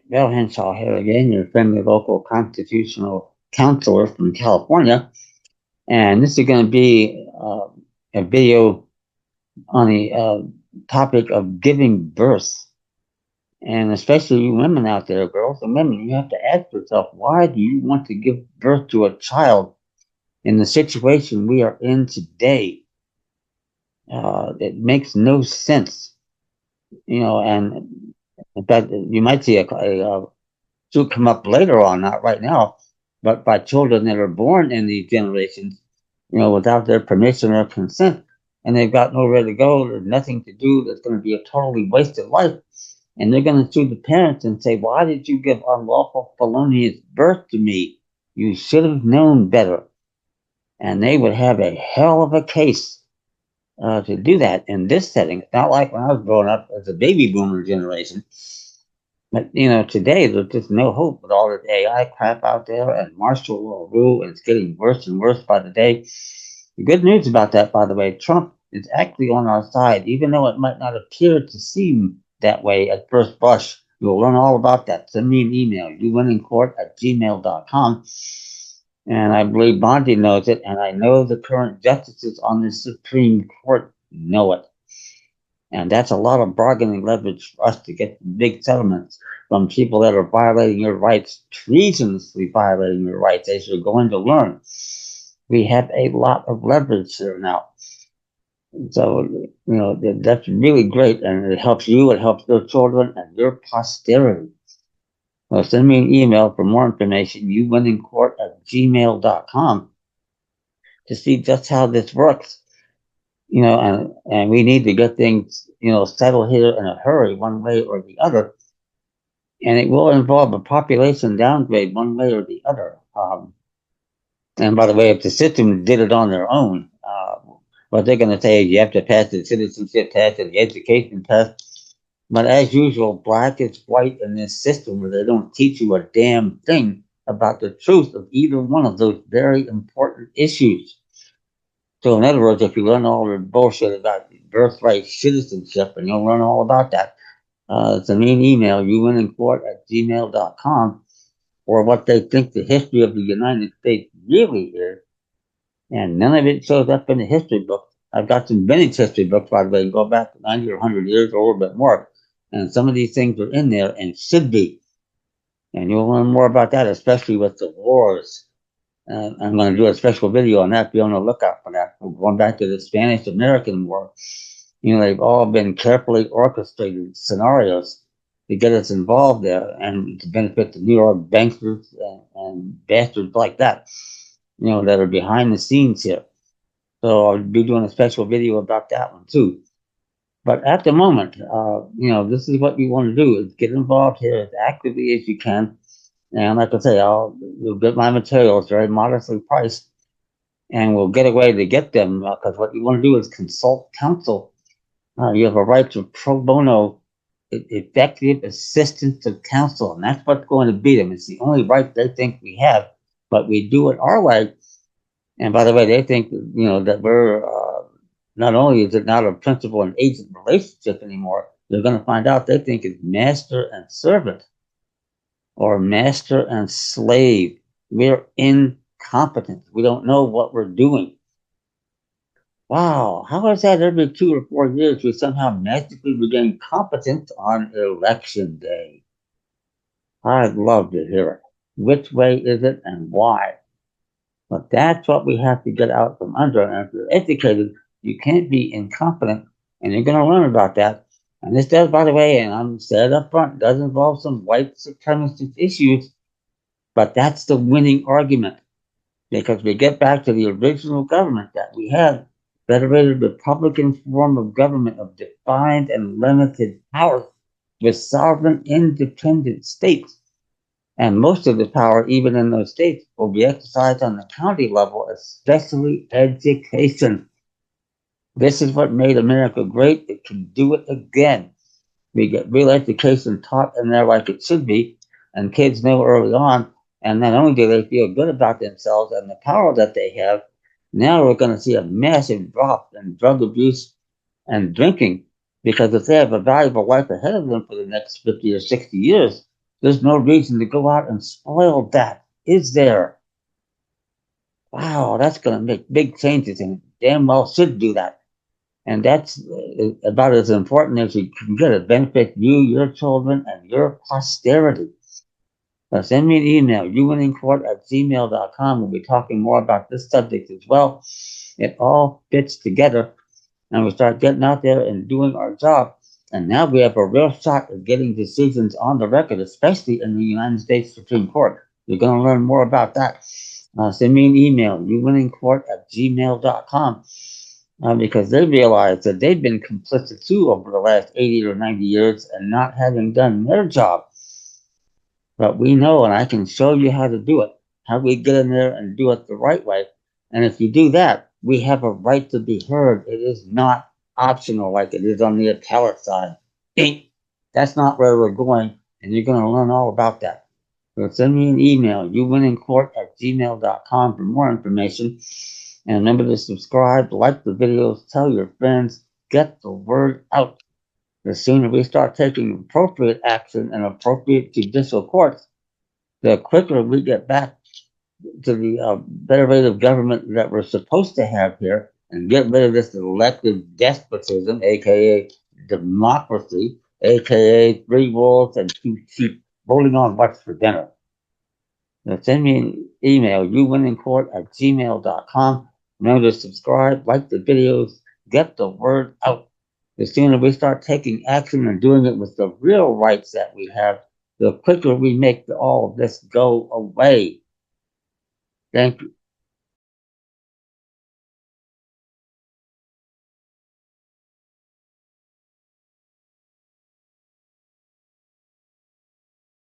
Bill Henshaw here again, your friendly local constitutional counselor from California. And this is going to be a video on the topic of giving birth. And especially you women out there, girls and women, you have to ask yourself, why do you want to give birth to a child in the situation we are in today? It makes no sense, and in fact, you might see a to come up later on, not right now, but by children that are born in these generations, without their permission or consent, and they've got nowhere to go, there's nothing to do, that's going to be a totally wasted life, and they're going to sue the parents and say, why did you give unlawful felonious birth to me? You should have known better. And they would have a hell of a case to do that in this setting. It's not like when I was growing up as a baby boomer generation. But today there's just no hope with all this AI crap out there and martial law rule, and it's getting worse and worse by the day. The good news about that, by the way, Trump is actually on our side, even though it might not appear to seem that way at first blush. You'll learn all about that. Send me an email, youwinnincourt@gmail.com. And I believe Bondi knows it, and I know the current justices on the Supreme Court know it. And that's a lot of bargaining leverage for us to get big settlements from people that are violating your rights, treasonously violating your rights, as you're going to learn. We have a lot of leverage here now. So, that's really great, and it helps you, it helps your children and your posterity. Well, send me an email for more information, youwinnincourt@gmail.com, to see just how this works. And we need to get things, settled here in a hurry, one way or the other. And it will involve a population downgrade one way or the other. And by the way, if the system did it on their own, what they're going to say is you have to pass the citizenship test and the education test. But as usual, black is white in this system where they don't teach you a damn thing about the truth of either one of those very important issues. So in other words, if you learn all the bullshit about birthright citizenship, and you'll learn all about that, send me an email, youwinnincourt@gmail.com, or what they think the history of the United States really is. And none of it shows up in the history book. I've got some vintage history books, by the way, go back 90 or 100 years or a little bit more. And some of these things are in there and should be. And you'll learn more about that, especially with the wars. I'm going to do a special video on that. Be on the lookout for that. Going back to the Spanish-American War, they've all been carefully orchestrated scenarios to get us involved there and to benefit the New York bankers and bastards like that, that are behind the scenes here. So I'll be doing a special video about that one too. But at the moment, this is what you want to do: is get involved here as actively as you can. And like I say, you'll get my materials very modestly priced, and we'll get a way to get them, because what you want to do is consult counsel. You have a right to pro bono, effective assistance of counsel, and that's what's going to beat them. It's the only right they think we have, but we do it our way. And by the way, they think that we're not only is it not a principal and agent relationship anymore, they're going to find out they think it's master and servant, or master and slave. We're incompetent. We don't know what we're doing. Wow, how is that every 2 or 4 years we somehow magically regain competence on election day? I'd love to hear it. Which way is it and why? But that's what we have to get out from under. And if you're educated, you can't be incompetent, and you're going to learn about that. And this does, by the way, and I'm said up front, does involve some white supremacist issues, but that's the winning argument, because we get back to the original government that we had, federated republican form of government of defined and limited powers with sovereign independent states. And most of the power, even in those states, will be exercised on the county level, especially education. This is what made America great. It can do it again. We get real education taught in there like it should be, and kids know early on. And not only do they feel good about themselves and the power that they have, now we're going to see a massive drop in drug abuse and drinking, because if they have a valuable life ahead of them for the next 50 or 60 years, There's no reason to go out and spoil that, is there? Wow, that's going to make big changes, and damn well should do that. And that's about as important as you can get. It benefit you, your children, and your posterity. Send me an email, youwinningcourt@gmail.com. We'll be talking more about this subject as well. It all fits together, and we start getting out there and doing our job. And now we have a real shot at getting decisions on the record, especially in the United States Supreme Court. You're going to learn more about that. Send me an email, youwinningcourt@gmail.com, because they realize that they've been complicit too over the last 80 or 90 years and not having done their job. But we know, and I can show you how to do it, how we get in there and do it the right way. And if you do that, we have a right to be heard. It is not optional like it is on the appellate side. That's not where we're going, and you're going to learn all about that. So send me an email, youwinningcourt@gmail.com, for more information. And remember to subscribe, like the videos, tell your friends, get the word out. The sooner we start taking appropriate action in appropriate judicial courts, the quicker we get back to the better rate of government that we're supposed to have here and get rid of this elective despotism, aka democracy, aka three wolves and two sheep holding on what's for dinner. Now send me an email, youwinningcourt@gmail.com. Remember to subscribe, like the videos, get the word out. The sooner we start taking action and doing it with the real rights that we have, the quicker we make all of this go away. Thank you.